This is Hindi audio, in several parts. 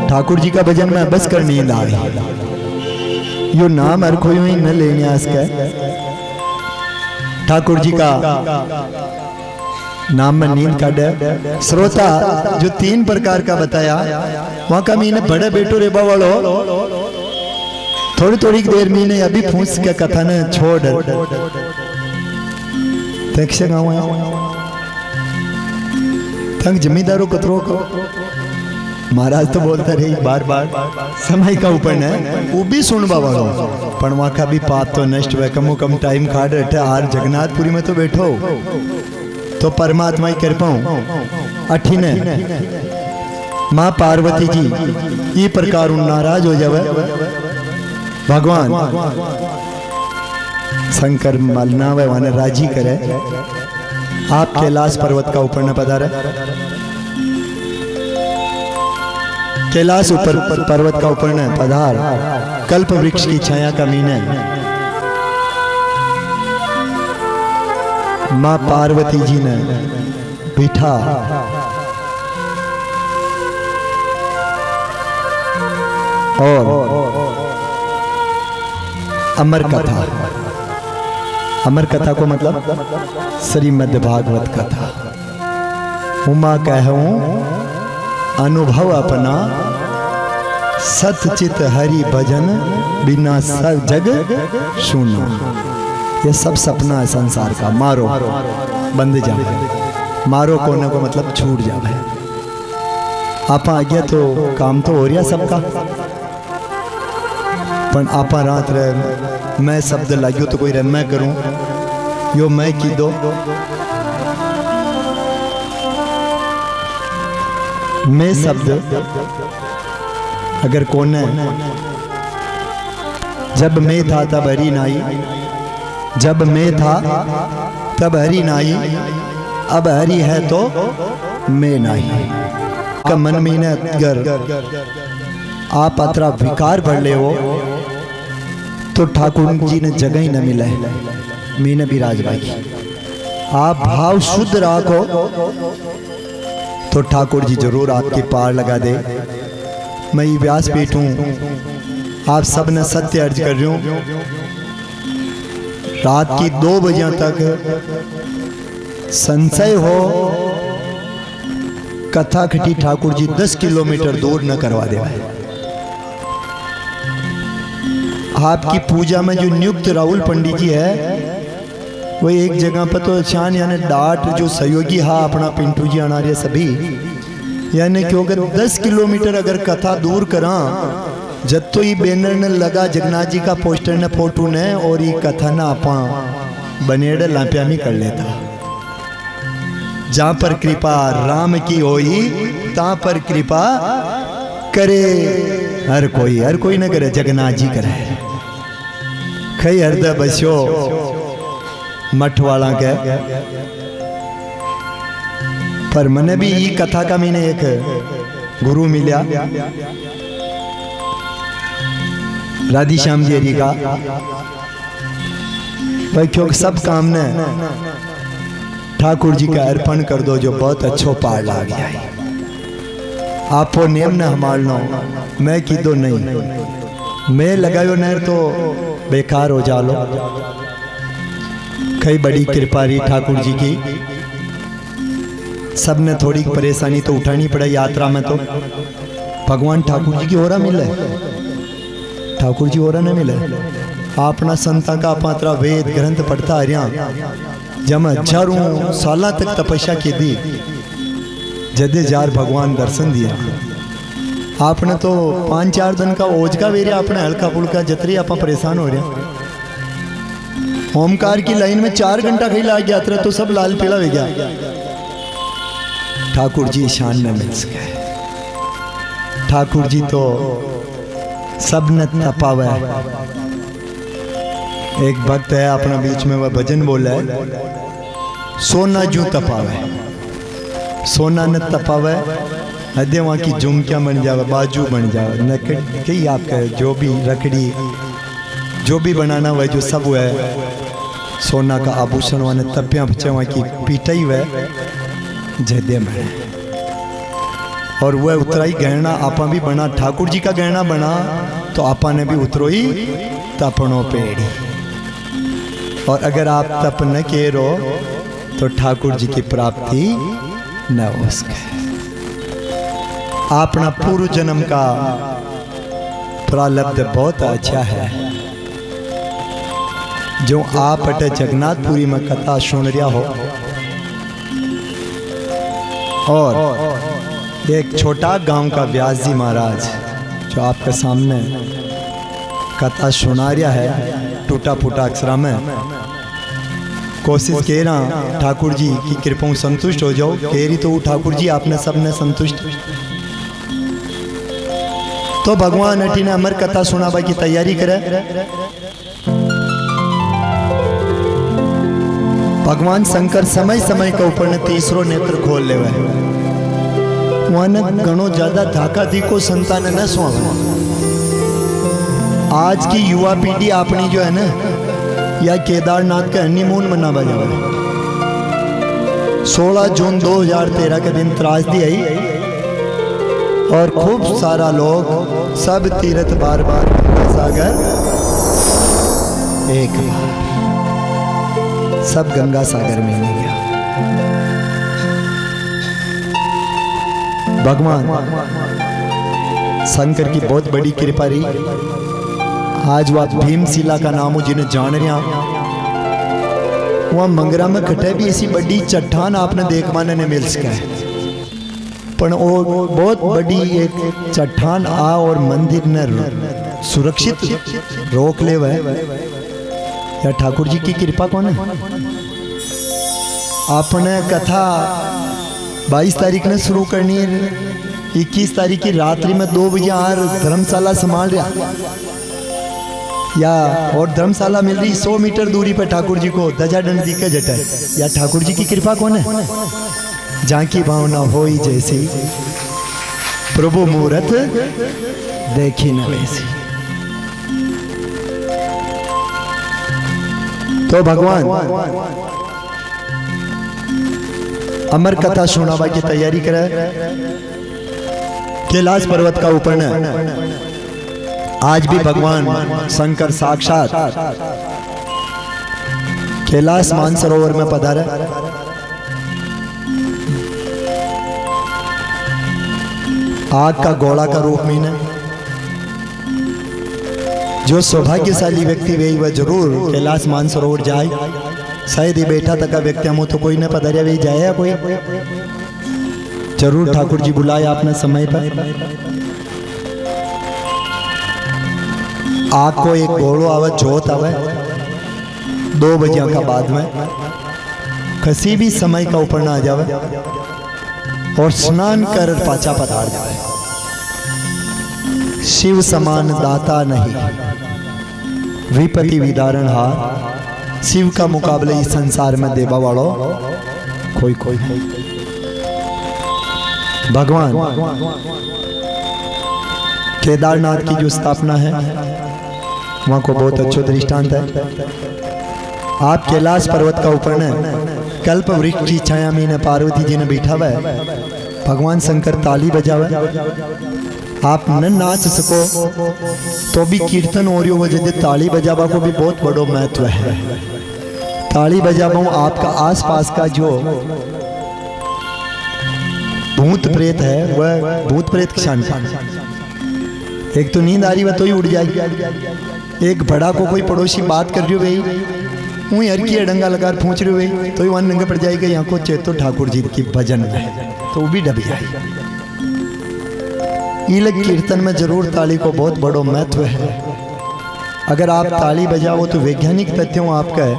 ठाकुर जी का भजन में बस कर नींद आई। यो नाम हर कोई ही न लेने आसके ठाकुर जी का नाम में नींद काटे। श्रोता जो 3 प्रकार का बताया वहां का मीने बड़े बेटो रेबा वालो थोड़ी थोड़ी देर मीने अभी फूस के कथा ने छोड़ देखे गाँव थंग जमींदारों कतरो को महाराज तो बोलता रही बार बार समय का ऊपर ने वो भी सुनवा वालो पण वहां का भी पाप तो नष्ट हुआ। कमो कम टाइम काट रहे आर जगन्नाथपुरी में तो बैठो तो परमात्मा ही कर पाऊं अठी ने माँ पार्वती जी ये प्रकार नाराज हो जावे भगवान शंकर मलनावे वाने राजी करे। आप कैलाश पर्वत का ऊपर न पधारे। कैलाश ऊपर पर्वत का ऊपर न पधार कल्प वृक्ष की छाया का मीने माँ पार्वती जी ने बिठा और अमर कथा। अमर कथा को मतलब श्रीमद् भागवत कथा। उमा कहूं अनुभव अपना सतचित हरि भजन बिना सब जग सुनो। ये सब सपना है संसार का। मारो बंद जाए मारो कोने को मतलब छूट जाए। आप आ गया तो काम तो हो रहा सबका पण आपा रात रहे मैं शब्द लागियो तो कोई रहे मैं करूं यो मैं की दो मैं शब्द अगर कौन है जब मैं था तब हरी नाई जब मैं था तब हरी नाई अब हरी है तो मैं नहीं का मन में न अगर आप अतरा विकार भर ले हो तो ठाकुर जी ने जगह ही न मिला है। मीने भी राजभाई आप भाव शुद्ध रखो तो ठाकुर जी जरूर आपके पार लगा दे। मैं ये व्यासपीठ हूँ आप सब ने सत्य अर्ज कर रही हूँ। रात की 2 बजे तक संशय हो कथा खटी ठाकुर जी 10 किलोमीटर दूर न करवा दे। आपकी पूजा में जो नियुक्त राहुल पंडित जी है वो एक जगह पर तो शान यानी डाट जो सहयोगी हा अपना पिंटू जी अनार्य सभी यानी क्योंकि 10 किलोमीटर अगर कथा दूर करा जब तो ये बैनर ने लगा जगन्नाथ जी का पोस्टर ने फोटो ने और ये कथा ना आपा बनेड़े लापिया में कर लेता। जहां पर कृपा राम की होई ता पर कृपा करे हर कोई न करे जगन्नाथ जी करे। खई हृदय बस्यो मठ वाला के पर मने भी ये कथा का मैंने एक गुरु मिला राधी श्याम जी का भाई क्योंकि सब काम ने ठाकुर जी का अर्पण कर दो जो बहुत अच्छो पार ला गया है। आपो नेम न हमारनो मैं की दो नहीं मैं लगायो नहर तो बेकार हो जालो। कई बड़ी कृपा रही ठाकुर जी की। सबने थोड़ी परेशानी तो उठानी पड़ा यात्रा में तो भगवान ठाकुर जी की ओरा मिले ठाकुर जी ओरा न मिले। अपना संता का पात्रा वेद ग्रंथ पढ़ता आ जब हजारों साल तक तपस्या की दी जदे जार भगवान दर्शन दिया। आपने तो 5-4 दिन का ओझ का वेरिया अपने हल्का फुल्का जतरी आप परेशान हो रहे। ओमकार की लाइन में 4 घंटा कहीं लाग यात्रा तो सब लाल पीला हो गया। ठाकुर जी शान में मिल सके। ठाकुर जी तो सब न तपावे। एक भक्त है अपना बीच में वह भजन बोला है सोना जू तपावे सोना न तपावे हदे वहाँ की झुमकियाँ बन जावे बाजू बन जावे नकड़ी आपका जो भी रकड़ी जो भी बनाना हुआ जो सब हुआ है सोना का आभूषण वाने तपियाँ बच्चे वहाँ की पीटाई हुआ जदे में और वह उतराई गहना आपा भी बना, ठाकुर जी का गहना बना तो आपा ने भी उतरोई तपनो पेड़ी। और अगर आप तप न केरो तो ठाकुर जी की प्राप्ति न हो सके। अपना पूर्व जन्म का प्रारब्ध बहुत अच्छा है। जो आप अटे जगन्नाथपुरी में कथा सुन रहा हो और एक छोटा गांव का व्यास जी महाराज जो आपके सामने कथा सुना रहा है टूटा फूटा अक्षरा में, कोशिश कह रहा ठाकुर जी की कृपा संतुष्ट हो जाओ। कह रही तो ठाकुर जी आपने सबने संतुष्ट। तो भगवान अटी ने अमर कथा सुनावा की तैयारी करे। भगवान शंकर समय समय के ऊपर ने तीसरो नेत्र खोल ले घणो ज्यादा धाका धीको संतान न सुना। आज की युवा पीढ़ी अपनी जो है ना या केदारनाथ का हनीमून मनावा जाए। 16 जून 2013 के दिन त्रासदी आई और खूब सारा लोग सब तीर्थ बार बार सागर एक बार सब गंगा सागर में नहीं गया। भगवान शंकर की बहुत बड़ी कृपा रही। आज वह भीमशिला का नाम जिन्हें जान रहे वह मंगरा में खटे भी ऐसी बड़ी चट्टान आपने देख माने ने मिल सका है। पर वो बहुत बड़ी एक चट्टान आ और मंदिर ने सुरक्षित रोक ले वह या ठाकुर जी की कृपा कौन है। आपने कथा 22 तारीख ने शुरू करनी है। 21 तारीख की रात्रि में 2 बजे आर धर्मशाला संभाल रहा या और धर्मशाला मिल रही 100 मीटर दूरी पर ठाकुर जी को ध्वजा दंड दी के जटा या ठाकुर जी की कृपा कौन है। झांकी भावना होई जैसी प्रभु मूरत देखी न वैसी। तो भगवान अमर कथा सुनावा की तैयारी करे। कैलाश पर्वत का ऊपर न आज भी भगवान शंकर साक्षात कैलाश मानसरोवर में पधारे। आग का गोला का रूप में जो सौभाग्यशाली व्यक्ति वही वह जरूर कैलाश मानसरोवर जाए। शायद ही बैठा तक व्यक्ति हम तो कोई न पधारिया वही जाए कोई जरूर ठाकुर जी बुलाए आपने समय पर। आग को एक घोड़ो आवे जोत आवे 2 बजे का बाद में किसी भी समय का ऊपर ना आ जावे और स्नान कर पाचा पधार जाए। शिव समान दाता नहीं विपत्ति विदारण हार। शिव का मुकाबले इस संसार में देवा वालों कोई कोई भगवान केदारनाथ की जो स्थापना है वहां को बहुत अच्छा दृष्टांत है। आप कैलाश पर्वत का ऊपर ने कल्प वृक्ष की छाया में ने पार्वती जी ने बैठा हुआ है। भगवान शंकर ताली बजावे। आप न नाच सको तो भी कीर्तन हो रही वजह ताली बजावा को भी बहुत बड़ो महत्व है। ताली बजावा आपका आसपास का जो भूत प्रेत है वह भूत प्रेत की शांति। एक तो नींद आ रही वह तो ही उड़ जाएगी। एक बड़ा को कोई पड़ोसी बात कर रही हो भाई वही हर की डंगा लगा पूछ रही हो तो ही वन नंगे पड़ जाएगा। यहाँ को चेतो ठाकुर जी की भजन है तो वो भी डब जाएगी। लग कीर्तन में जरूर ताली को बहुत बड़ो महत्व है। अगर आप ताली बजाओ तो वैज्ञानिक तथ्यों आपका है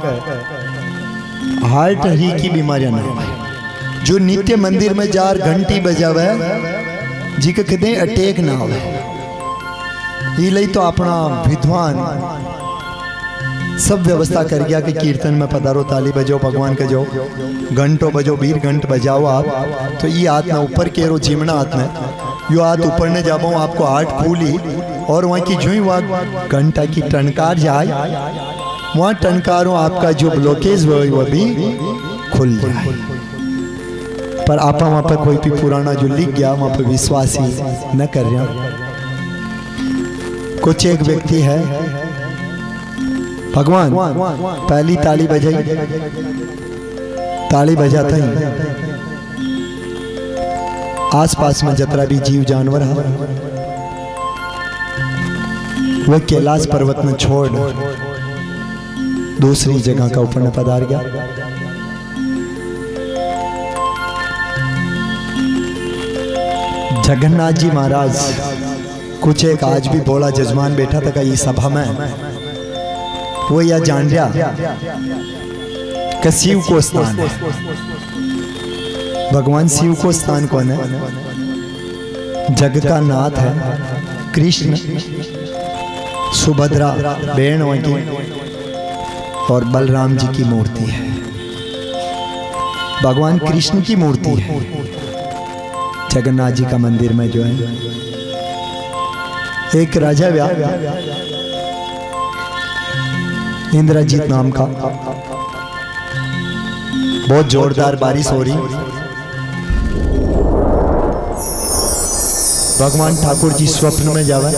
हार्ट ही की बीमारियां ना हो। जो नित्य मंदिर में जार घंटी बजावे जी के कहते अटैक ना हो। ये लई तो अपना विद्वान सब व्यवस्था कर गया कि कीर्तन में पधारो ताली बजाओ भगवान के जो घंटों बजो 20 घंट बजाओ आप तो ये हाथ में ऊपर केरो जिमना हाथ में यो हाथ ऊपर ने जाबो आपको हार्ट फूली और वहाँ की जो ही वहाँ घंटा की टनकार जाए वहाँ टनकारों आपका जो ब्लॉकेज वह भी खुल जाए। पर आप वहां पर कोई भी पुराना जो लिख गया वहां पर विश्वास ही न कर रहा। कुछ एक व्यक्ति है, भगवान पहली ताली बजाई, ताली बजाता ही आसपास में जतरा भी जीव जानवर है वह कैलाश पर्वत में छोड़ दूसरी जगह का ऊपर न पधार गया। जगन्नाथ जी महाराज कुछ एक आज भी बोला जजमान बैठा था ये सभा में, वो यह जान रहा कि शिव को स्थान है। भगवान शिव को स्थान कौन है? जग का नाथ है कृष्ण, सुभद्रा बहन की और बलराम जी की मूर्ति है। भगवान कृष्ण की मूर्ति है जगन्नाथ जी का मंदिर में जो है। एक राजा व्या इंद्रजीत नाम का, बहुत जोरदार बारिश हो रही। भगवान ठाकुर जी स्वप्न में जावे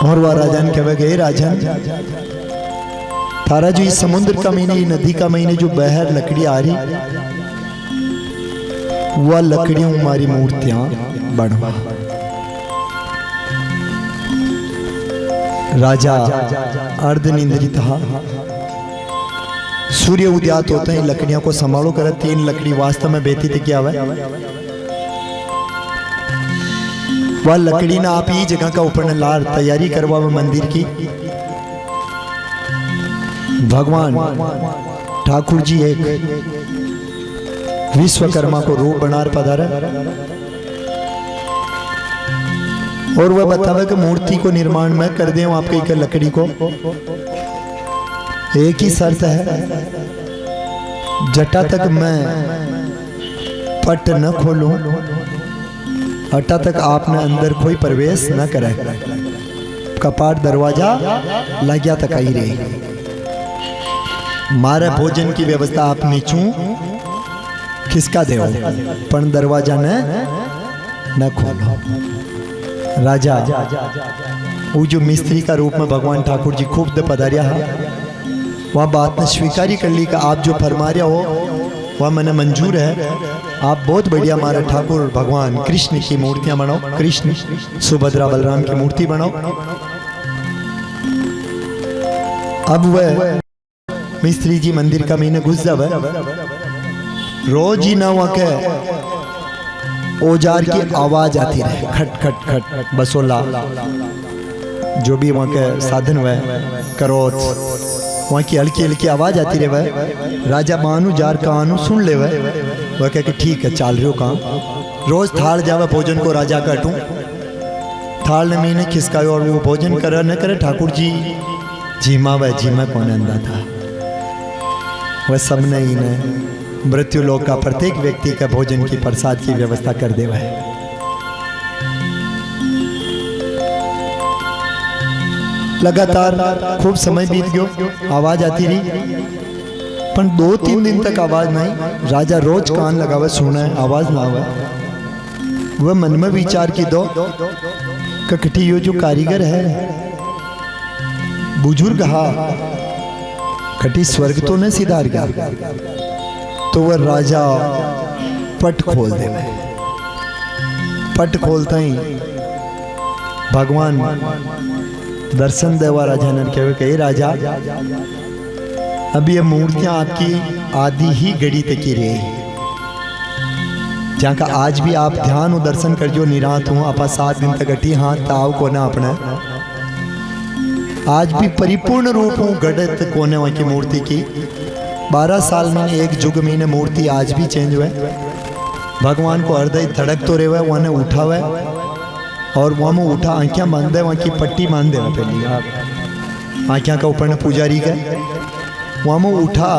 और वह राजन कहे गए राजन थारा जो इस समुद्र का महीने नदी का महीने जो बहर लकड़ी आ रही वह लकड़ियों हमारी मूर्तियां बनवा। राजा अर्धनिंद्रित था। सूर्य उदयात होते हैं लकड़ियों को संभालो कर 3 लकड़ी वास्तव में बेती थी क्या है वह लकड़ी ना आप ही जगह का ऊपर लार तैयारी करवा मंदिर की। भगवान ठाकुर जी एक विश्वकर्मा को रूप बना पधारा और वह बतावे कि मूर्ति को निर्माण मैं कर दे आपके एक लकड़ी को। एक ही शर्त है, जटा तक मैं पट न खोलूं हटा तक आपने अंदर कोई प्रवेश न करे। कपाट दरवाजा लग्या तक ही रहे। मारे भोजन की व्यवस्था आप नीचू किसका देव पण दरवाजा न खोलो। राजा वो जो मिस्त्री का रूप में भगवान ठाकुर जी खूब पधारिया है वह बात ने स्वीकारी कर ली कि आप जो फरमा रहे हो वह मैंने मंजूर है। आप बहुत बढ़िया हमारे ठाकुर भगवान कृष्ण की मूर्तियां बनाओ, कृष्ण सुभद्रा बलराम की मूर्ति बनाओ। अब वह मिस्त्री जी मंदिर का महीने घुस जावे, रोज ही ना वहां के औजार की आवाज आती रहे, खट खट खट बसोला जो भी वहां के साधन हुए करोत वहां की हल्की हल्की आवाज आती रहे। वह राजा मानू जार कानू सुन ले वह कह के ठीक है चाल रहे हो काम। रोज थाल जावे भोजन को राजा का हटू थाल ने महीने खिसकायो और वो भोजन करे न करे ठाकुर जी जीमा वह जीमा कौन अंधा था। वह सबने ही ने मृत्यु लोक का प्रत्येक व्यक्ति का भोजन की प्रसाद की व्यवस्था कर दे। वह लगातार खूब समय बीत गयो, आवाज आती रही पर 2-3 दिन तक आवाज नहीं। राजा रोज कान लगावे सुने आवाज ना आवे। वह मन में विचार की दो ककटी यो जो कारीगर है बुजुर्ग हा कटी स्वर्ग तो ने सिधार गया। तो वह राजा पट खोल दे। पट खोलता ही भगवान दर्शन देवा राजा ने कहे राजा अब ये मूर्तियां आपकी आदि ही गड़ी तक की रही जहाँ का आज भी आप ध्यान और दर्शन कर जो निरात हूँ आपा 7 दिन तक अटी हाथ ताव को ना अपने आज भी परिपूर्ण रूप हूँ गढ़त कोने वहाँ की मूर्ति की। 12 साल में एक जुग महीने मूर्ति आज भी चेंज हुए। भगवान को हृदय धड़क तो रहे वहाँ ने उठा हुआ और वहाँ में उठा आँखियाँ बांधे वहाँ की पट्टी बांध दे पहली आँखियाँ का ऊपर ने पुजारी का वहाँ में उठा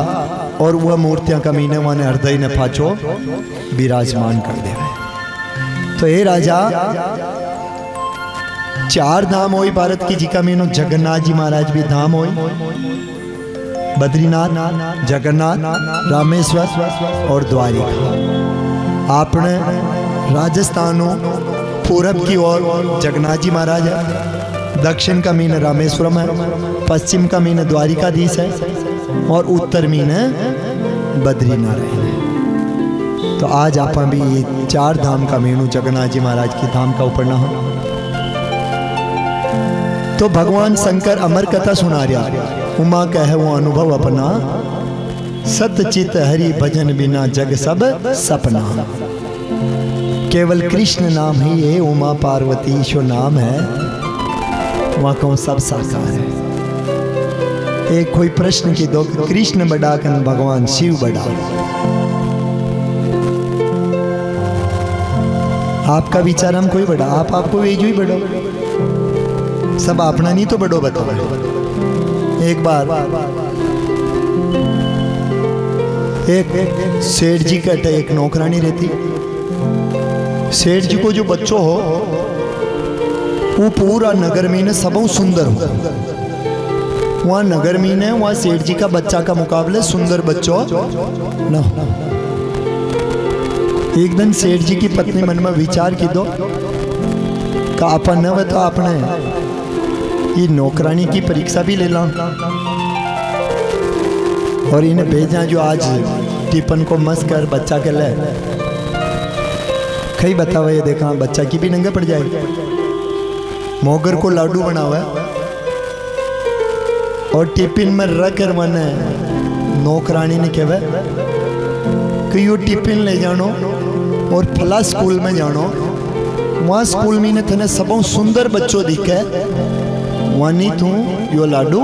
और वह मूर्तियाँ का महीने वहाँ ने हृदय ने फाचो विराजमान कर दे। तो ये राजा 4 धाम होई भारत की जी का महीनो जगन्नाथ जी महाराज भी धाम होई बद्रीनाथ, जगन्नाथ, रामेश्वर और द्वारिका। आपने राजस्थानों पूरब की ओर जगन्नाथ जी महाराज है, दक्षिण का मीन रामेश्वरम है, पश्चिम का मीन द्वारिकाधीश है और उत्तर मीन बद्रीनारायण है। तो आज आप भी ये 4 धाम का मीनू जगन्नाथ जी महाराज की धाम का ऊपर ना हो। तो भगवान शंकर अमर कथा सुना रहा, उमा कह वो अनुभव अपना, सतचित हरि भजन बिना जग सब सपना। केवल कृष्ण नाम ही ये उमा पार्वती शो नाम है, वहां कौन सब साकार है। एक कोई प्रश्न की दो, कृष्ण बड़ा कन भगवान शिव बड़ा। आपका विचार हम कोई बड़ा, आप आपको वेजो ही बड़ो, सब अपना नहीं तो बड़ो बताओ। एक बार एक सेठ जी का एक नौकरानी रहती। सेठ जी को जो बच्चों हो वो पूरा नगर में सबों सुंदर हो। वहाँ नगर में है, वहाँ सेठ जी का बच्चा का मुकाबले सुंदर बच्चों न हो। एक दिन सेठ जी की पत्नी मन में विचार की दो का अपन न बता, अपने ये नौकरानी की परीक्षा भी ले ला और इन्हें भेजा जो आज टिपन को मस कर बच्चा के ले कई बतावा। ये देखा बच्चा की भी नंगे पड़ जाए। मोगर को लाडू बनावा और टिफिन में रख कर मन नौकरानी ने कहवा कि यो टिफिन ले जानो और फला स्कूल में जानो, वहाँ स्कूल में थे सबों सुंदर बच्चों दिखे, वहाँ नहीं तू यो लाडू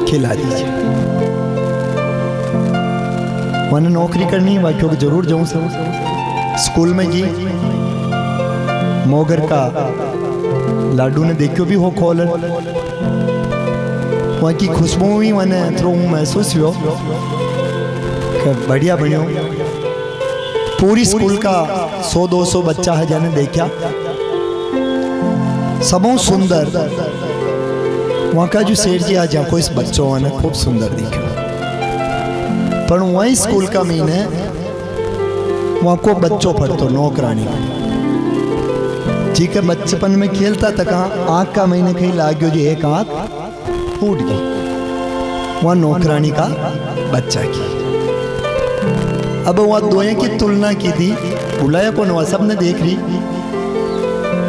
खिला दीजिए। वहाँ नौकरी करनी है, क्योंकि जरूर जाऊँ स्कूल में जी। मोगर का लाडू ने देखो भी हो खोल, वहाँ की खुशबू भी मैंने थ्रो महसूस हो, बढ़िया बढ़िया। पूरी स्कूल का 100-200 बच्चा है जाने देखा, सबों सुंदर। वहाँ का जो सेठ जी आज को इस बच्चों ने खूब सुंदर दिखा, पर वही स्कूल का मीन है, वहाँ को बच्चों पढ़तो नौकरानी जी के बचपन में खेलता था। कहाँ आँख का महीने कहीं लाग गयो, जो एक आँख फूट गई, वहाँ नौकरानी का बच्चा की। अब वहाँ दोए की तुलना की थी, बुलाया कौन हुआ, सबने देख रही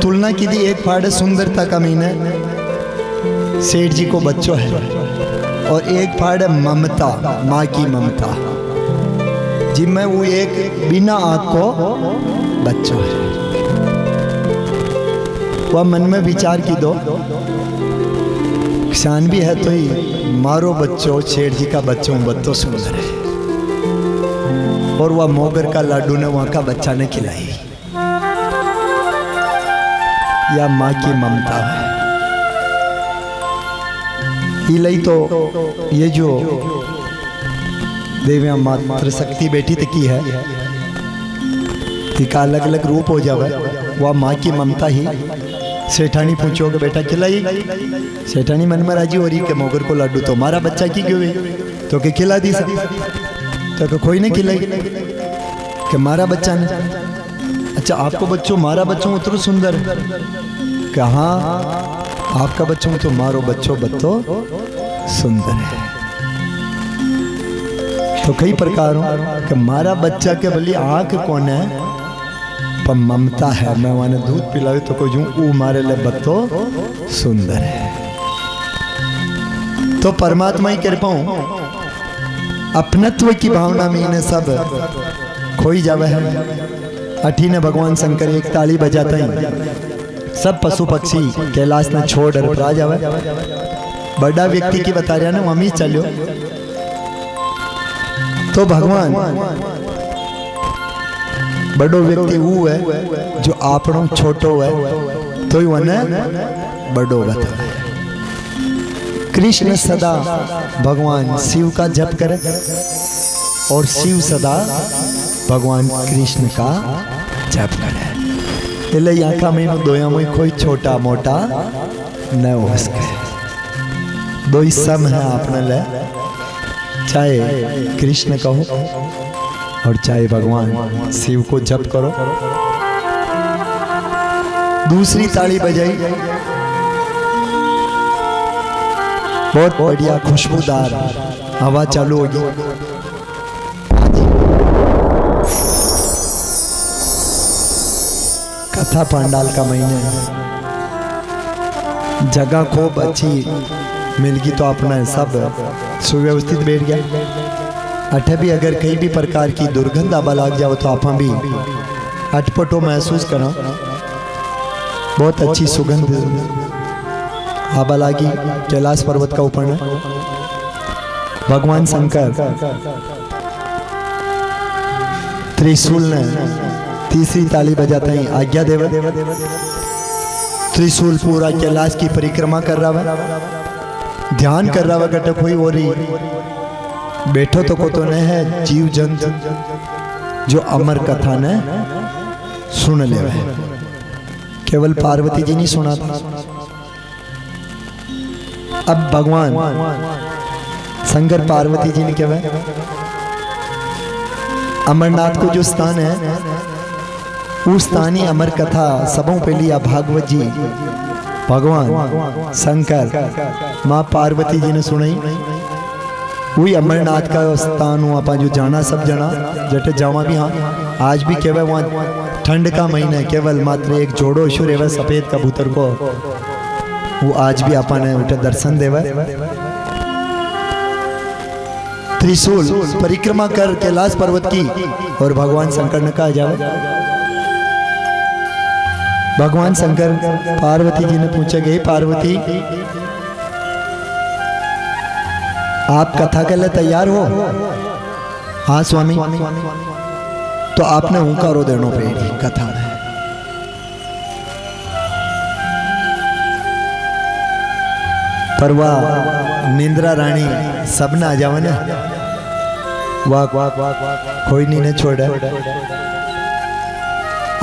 तुलना की थी। एक फाड़े सुंदरता का मीन है, सेठ जी को बच्चों है, और एक फाड़े ममता, माँ की ममता जी में वो एक बिना आँख को बच्चों है। वह मन में विचार की दो, किसान भी है तो ही मारो बच्चों, सेठ जी का बच्चों बच्चों सुंदर है। और वह मोगर का लाडू ने वहां का बच्चा ने खिलाई, या माँ की ममता है। इलाई तो ये जो देविया मात्र शक्ति बेटी तक की है, का अलग अलग रूप हो जावे, वह माँ की ममता ही। सेठानी पूछो कि बेटा खिलाई, सेठानी मन में राजी हो रही कि मोगर को लाडू तो हमारा बच्चा की क्यों है, तो के खिला दी तो कोई नहीं खिलाई कि मारा बच्चा ने। अच्छा आपको बच्चों मारा बच्चों उतरो सुंदर, कहाँ आपका बच्चों तो मारो बच्चों बत्तो सुंदर है। तो कई प्रकार हो कि मारा बच्चा के भली आंख कौन है, पर ममता है। मैं वहां दूध पिलाऊ तो कोई वो मारे ले बत्तो सुंदर है। तो परमात्मा ही कृपा अपनत्व की भावना में इन्हें सब खोई जावे है। अठी ने भगवान शंकर एक ताली बजाता ही सब पशु पक्षी कैलाश ने छोड़ डर आ जावे। बड़ा व्यक्ति की बता रहा ना मम्मी चलो, तो भगवान बड़ो व्यक्ति वो है जो आपनो छोटो है, तो ही बड़ो बता। कृष्ण सदा भगवान शिव का जप करे और शिव सदा भगवान कृष्ण का जप करे। એટલે આખા મહિનો દોયા में कोई छोटा मोटा न हो सके। दो ही सम है आपने ले, चाहे कृष्ण कहो और चाहे भगवान शिव को जप करो। दूसरी ताली बजाई, बहुत बढ़िया खुशबूदार हवा चालू होगी। कथा पंडाल का महीने, जगह खूब अच्छी मिलगी तो अपना सब सुव्यवस्थित बैठ गया। अठे भी अगर कहीं भी प्रकार की दुर्गंध आबा लग जाओ तो आप भी अटपटो महसूस करो। बहुत अच्छी सुगंध आबा लागी कैलाश पर्वत का ऊपर। भगवान शंकर त्रिशूल ने तीसरी ताली बजाते ही आज्ञा देव। त्रिशूल पूरा कैलाश की परिक्रमा कर रहा है, ध्यान कर रहा है। गट कोई और ही बैठो तो को तो नहीं है जीव जंतु जो अमर कथा ने सुन ले। केवल पार्वती जी नहीं सुना था। अब भगवान शंकर पार्वती जी ने क्या है, अमरनाथ को जो स्थान है उस स्थानीय अमर कथा सबों पे लिया भागवत जी भगवान शंकर माँ पार्वती जी ने सुनाई। वही अमरनाथ का स्थान हुआ अपन जो जाना सब जाना जटे जावा भी। हाँ आज भी केवल वहाँ ठंड का महीना है, केवल मात्र एक जोड़ो शुरू है सफेद कबूतर को, वो आज भी अपन उठे दर्शन देवा। त्रिशूल परिक्रमा कर कैलाश पर्वत की और भगवान शंकर ने कहा जाओ। भगवान शंकर पार्वती जी ने पूछे गए, पार्वती आप कथा के लिए तैयार हो? हाँ स्वामी। तो आपने हुंकारो देनो पड़ेगी कथा में। पर वाह निंद्रा रानी सब ना आ जावे ना, वाह कोई नहीं ने छोड़ा।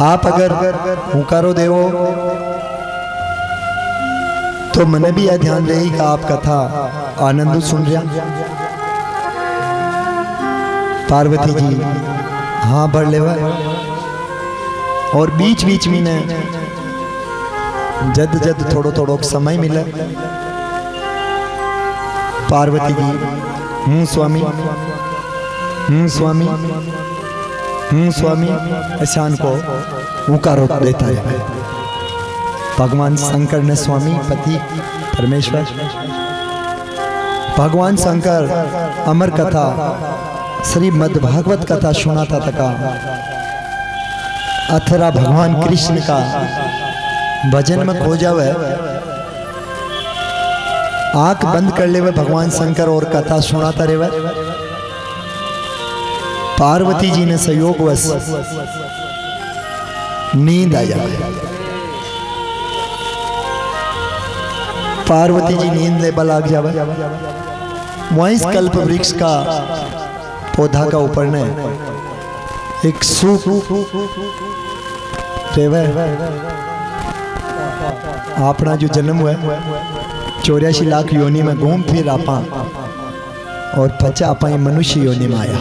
आप अगर हुंकारो देवो तो मैंने भी यह ध्यान रही कि आप कथा आनंद सुन रहा। पार्वती जी हाँ भर लेवा। और बीच बीच में ने जद जद थोड़ो थोड़ो समय मिला। पार्वती जी हूँ स्वामी स्वामी स्वामी ऐसान को हुंकारो देता है। भगवान शंकर ने स्वामी पति परमेश्वर भगवान शंकर अमर कथा श्रीमद् भागवत कथा सुनाता था। अथरा भगवान कृष्ण का भजन में खो जावे, आंख बंद कर ले भगवान शंकर और कथा सुनाता रहे। पार्वती जी ने संयोगवश नींद आ जाए। पार्वती जी नींद ले लाग जावे। वहीं कल्प वृक्ष का पौधा का ऊपर ने एक सूख अपना जो जन्म हुआ 84 लाख योनि में घूम फिर आपा और 50 आपा मनुष्य योनि में आया।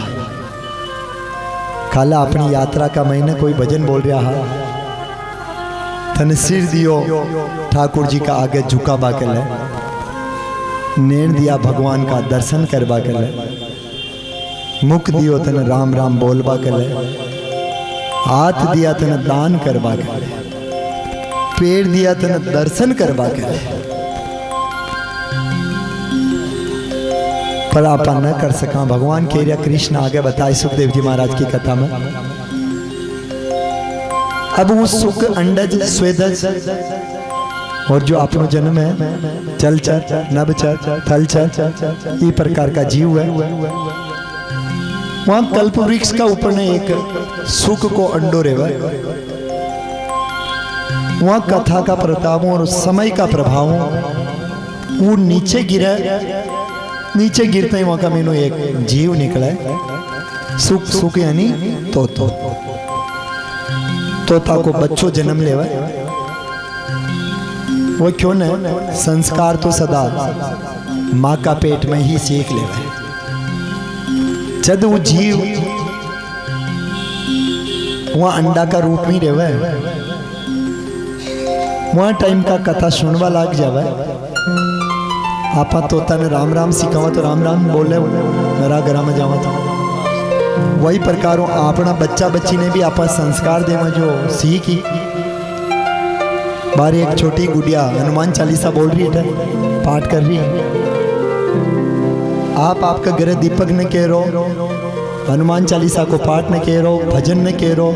काला अपनी यात्रा का महीने कोई भजन बोल रहा है, तन सिर दियो ठाकुर जी का आगे झुका बाकले, नैन दिया भगवान का दर्शन करवा के ले, मुख दियो तन राम राम बोलवा के ले, हाथ दिया तन दान करवा के ले, पैर दिया तन दर्शन करवा के ले। पर आप न कर सका। भगवान केरिया कृष्ण आगे बताए सुखदेव जी महाराज की कथा में। अब वो सुख अंडज स्वेदज और जो अपनो जन्म है जलचर नभचर थलचर ये प्रकार का जीव है, वहां कल्प वृक्ष का ऊपर ने एक सुख को अंडो रेवा। वहां कथा का प्रताप और समय का प्रभाव वो नीचे गिरा। नीचे गिरते ही वहां का मीनू एक जीव निकला। सुख सुख यानी तोता को बच्चों जन्म लेवा। वो क्यों न संस्कार तो सदा माँ का पेट में ही सीख ले। जब वो जीव वहाँ अंडा का रूप में रहे, वहाँ टाइम का कथा सुनवा लाग जावे। आपा तोता ने राम राम सिखावा तो राम राम बोले, मेरा घर में जावा तो वही प्रकार अपना बच्चा बच्ची ने भी आपा संस्कार देवा जो सीखी। बारी एक छोटी गुड़िया हनुमान चालीसा बोल रही है, पाठ कर रही है। आप आपका घर दीपक ने कह रो, हनुमान चालीसा को पाठ न कह रो, भजन न कह रो,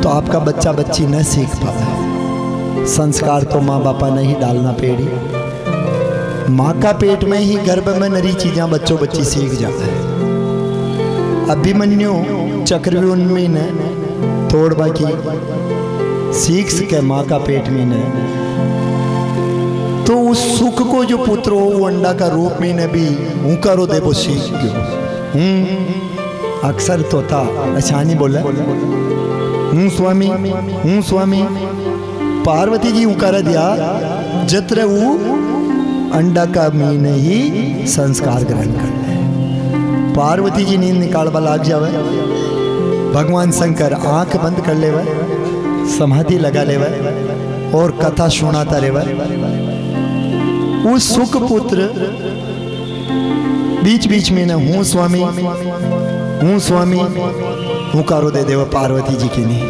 तो आपका बच्चा बच्ची न सीख पाए। संस्कार तो माँ बापा ने ही डालना पेड़ी। माँ का पेट में ही गर्भ में नरी चीज़ें बच्चों बच्ची सीख जाता है। अभिमन्यु चक्रव्यूह ने तोड़ बाकी सीख सके माँ का पेट में ने, तो उस सुख को जो पुत्र हो वो अंडा का रूप में ने भी ऊंकारो दे वो सीख गयो। अक्सर तोता अचानी बोला, स्वामी स्वामी। पार्वती जी ऊंकारा दिया जत्र वो अंडा का मीन ही संस्कार ग्रहण कर ले। पार्वती जी नींद निकालवा लाग जावे, भगवान शंकर आंख बंद कर लेवे, समाधि लगा लेवे और कथा सुनाता रेवे। उस सुख पुत्र बीच बीच में न हूँ स्वामी हुकारो दे देवा पार्वती जी की नहीं।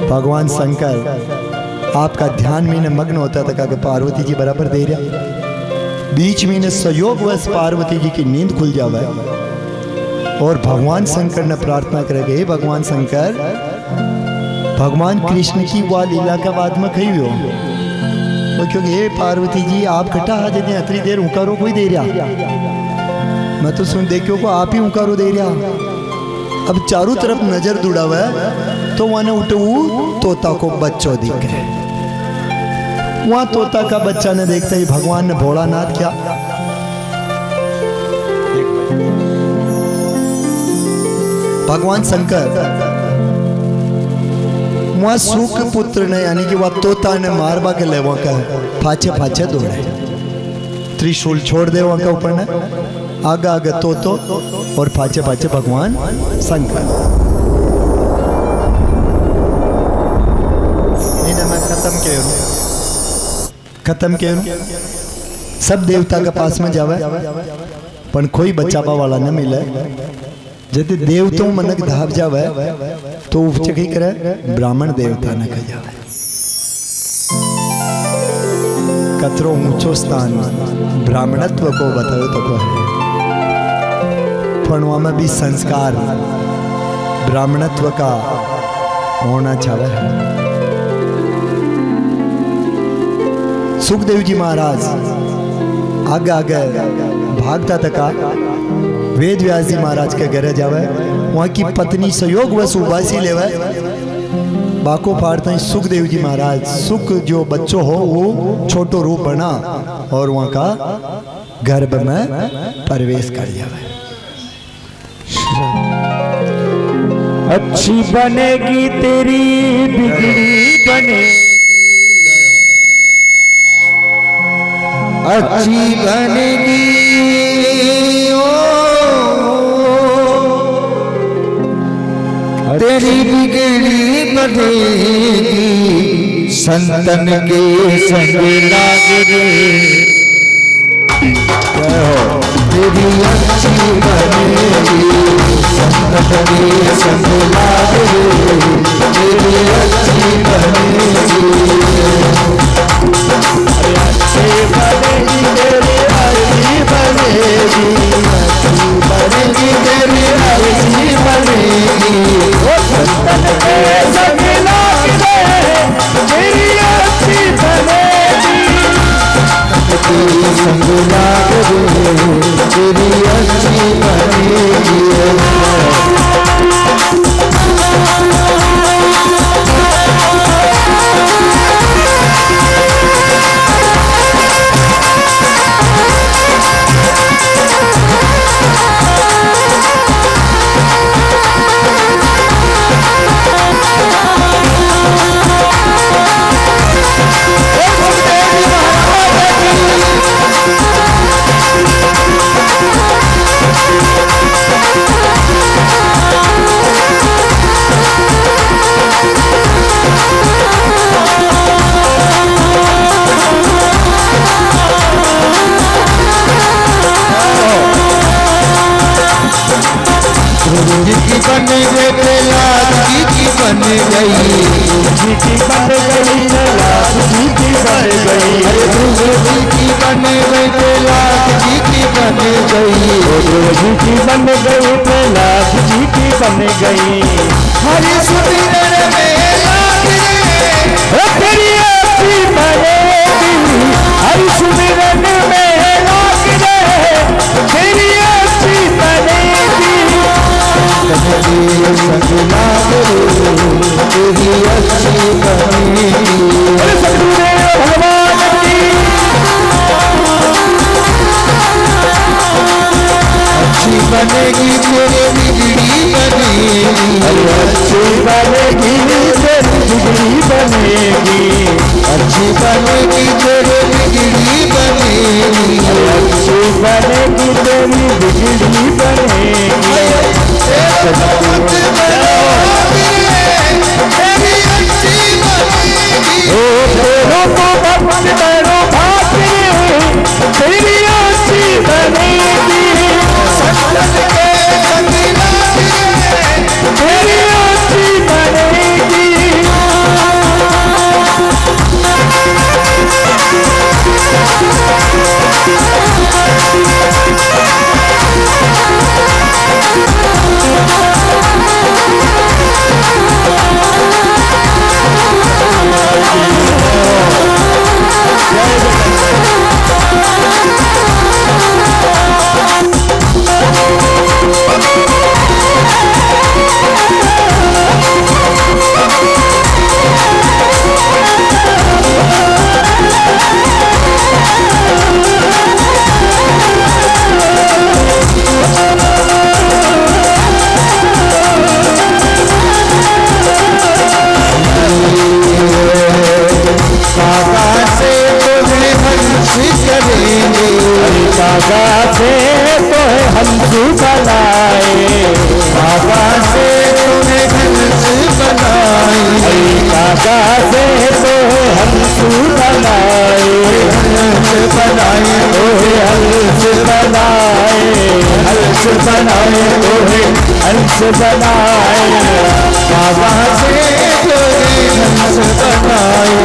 भगवान शंकर आपका ध्यान में न मग्न होता था कि पार्वती जी बराबर दे रहा। बीच में न सहयोग वश पार्वती जी की नींद खुल जावे और भगवान शंकर ने प्रार्थना करेंगे, भगवान शंकर, भगवान कृष्ण की वह लीला का बाद में कही हो वो, क्योंकि हे पार्वती जी आप कटा हाजे ने अतरी देर उकारो कोई दे रहा, मैं तो सुन देखियो को आप ही उकारो दे रहा। अब चारों तरफ नजर दुड़ा हुआ है तो वहां उठू तोता को बच्चों दिखे। वहां तोता का बच्चा ने देखता ही भगवान ने भोलानाथ क्या भगवान शंकर वहां सुख पुत्र ने यानी कि वह तोता ने मारवा के ले वहां का फाचे फाचे दौड़े, त्रिशूल छोड़ दे वहां का ऊपर ने, आगा आगे तोतो और फाचे फाचे भगवान शंकर। इन्हें मैं खत्म करूं सब देवता के पास में जावे पर कोई बचावा वाला न मिले। यदि देवताओं मनक धाप जावे तो उपचे की करे ब्राह्मण देवता न कह जावे। कतरो ऊंचो स्थान ब्राह्मणत्व को बताओ तो को है, पर वहां भी संस्कार ब्राह्मणत्व का होना चाहिए। सुखदेव जी महाराज आगे आगे भागता तका वेद व्यास जी महाराज के घर जावे, वहां की पत्नी सहयोग व सुबासी लेवे, बाको फाड़ते हैं सुखदेव जी महाराज सुख जो बच्चों हो वो छोटो रूप बना और वहां का गर्भ में प्रवेश कर जावे। अच्छी बनेगी तेरी बिगड़ी बनेगी, अच्छी बनेगी तेरी बिगड़ी बनेगी, संतन के संग लाग रे। तेरी अच्छी बनेगी संतन के संग लाग रे, तेरी अच्छी बनेगी, अच्छी बनेगी तेरी अच्छी बनेगी, अच्छी बनेगी तेरी अच्छी बनेगी, संतन के संग लाग रे, तेरी अच्छी बनेगी, तेरी संग लाग रे, तेरी अच्छी बनेगी। ध्रुव जी की बन गई प्रहलाद जी की बन गई, जी की बन गई प्रहलाद जी की बन गई, अरे ध्रुव जी की बन गई प्रहलाद जी की बन गई, ध्रुव जी की बन गई प्रहलाद जी की बन गई। हरि सुमिरन में लाग रे तेरी अच्छी बनेगी, हरि सुमिरन में लाग रे तेरी अच्छी बनेगी। तेरी संग लाग रे तेरी अच्छी बनेगी। सतगुरुदेव भगवान की अच्छी बनेगी तेरे बिगड़ी बनेगी, अच्छी बनेगी तेरी बिगड़ी बनेगी, अच्छी बनेगी तेरे बिगड़ी बनेगी, अच्छी बनेगी तेरी बिगड़ी बनेगी। तेरी अच्छी बनेगी, ओ तेरो तो भक्त बनो भाग्य तेरी अच्छी बनेगी, संतन के संग लाग रे तेरी अच्छी बनेगी। काका से तो हंस बनाए, बाबा से तुम्हें हंस बनाए, काका से तो हंस बनाए, हंस बनाए तोहे हंस बनाए, हंस बनाए तोहे हंस बनाए, बाबा से तुम्हें हंस बनाए,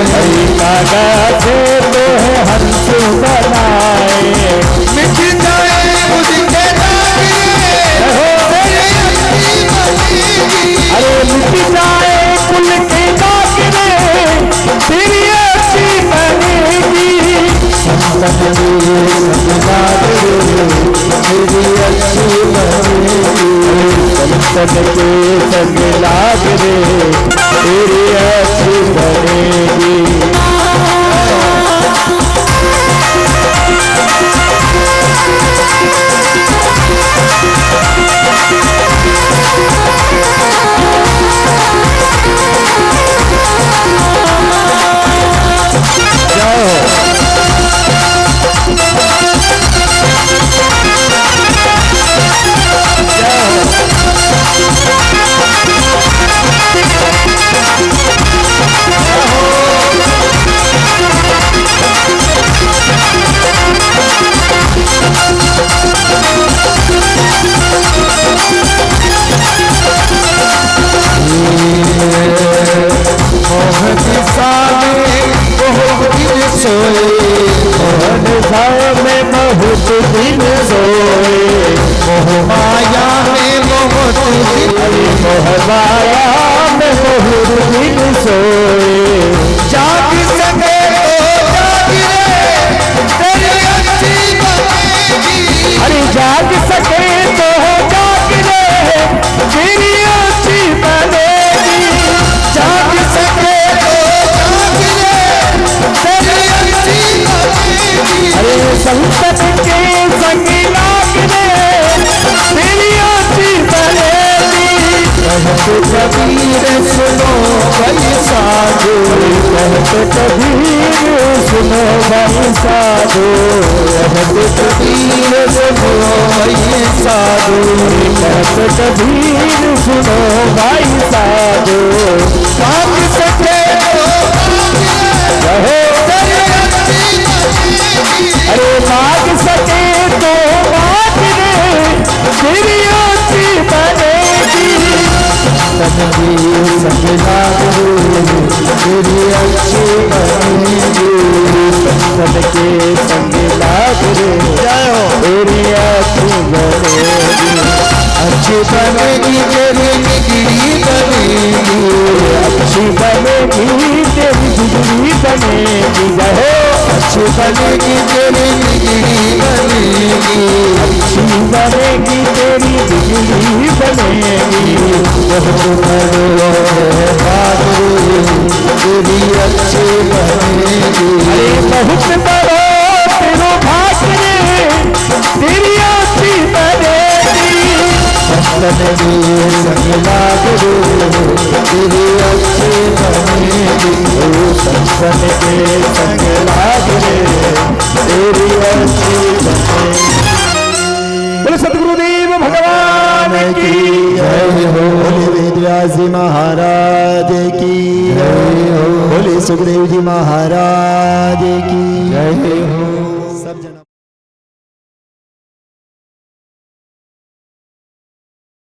काका से तोहे हंस बनाए। मिट जाए उसके दाग तेरी अच्छी बनेगी, अरे मिट जाए कुल के दाग रे तेरी अच्छी बनेगी। संतन के संग लाग रे तेरी अच्छी बनेगी, संतन के संग लाग रे तेरी अच्छी बनेगी। बहुत दिन सोए, मोह माया में बहुत मोह माया में बहुत दिन सोए। जाग सके तो जाग रे तेरी अच्छी बनेगी, अरे जाग सके तो जाग रे तेरी अच्छी बनेगी। जाग सके तो जाग रे तेरी अच्छी बनेगी, अरे संतन के संग लाग रे तेरी अच्छी बनेगी। कहत कबीर सुनो भाई साधु, कहत कबीर सुनो भाई साधु, कहत कबीर सुनो भाई साधु, कहत कबीर सुनो भाई साधु। जाग सके तो रहो तेरी अच्छी बनेगी, अरे मांग सके तो मांग रे तेरी अच्छी बने संग लागू तेरी अच्छी बनेगी संत के संग लागू तेरी अच्छी बनेगी अच्छी बनेगी तेरी बिगड़ी बनेगी अच्छी बनेगी तेरी बिगड़ी बनेगी जय अच्छी बनेगी तेरी बिगड़ी बनेगी अच्छी बनेगी तेरी बिगड़ी बनेगी बहुत बड़ो है बाबू तेरी अच्छी बनेगी अरे बहुत बड़ो तेरो भाग रे तेरी अच्छी बनेगी संतन के संग लागू तेरी अच्छी बनेगी संत के संग लागू तेरी अच्छी बनेगी। बोले सतगुरुदेव भगवान की जय हो बोले वेदव्यास जी महाराज की जय हो बोले सुखदेव जी महाराज की जय हो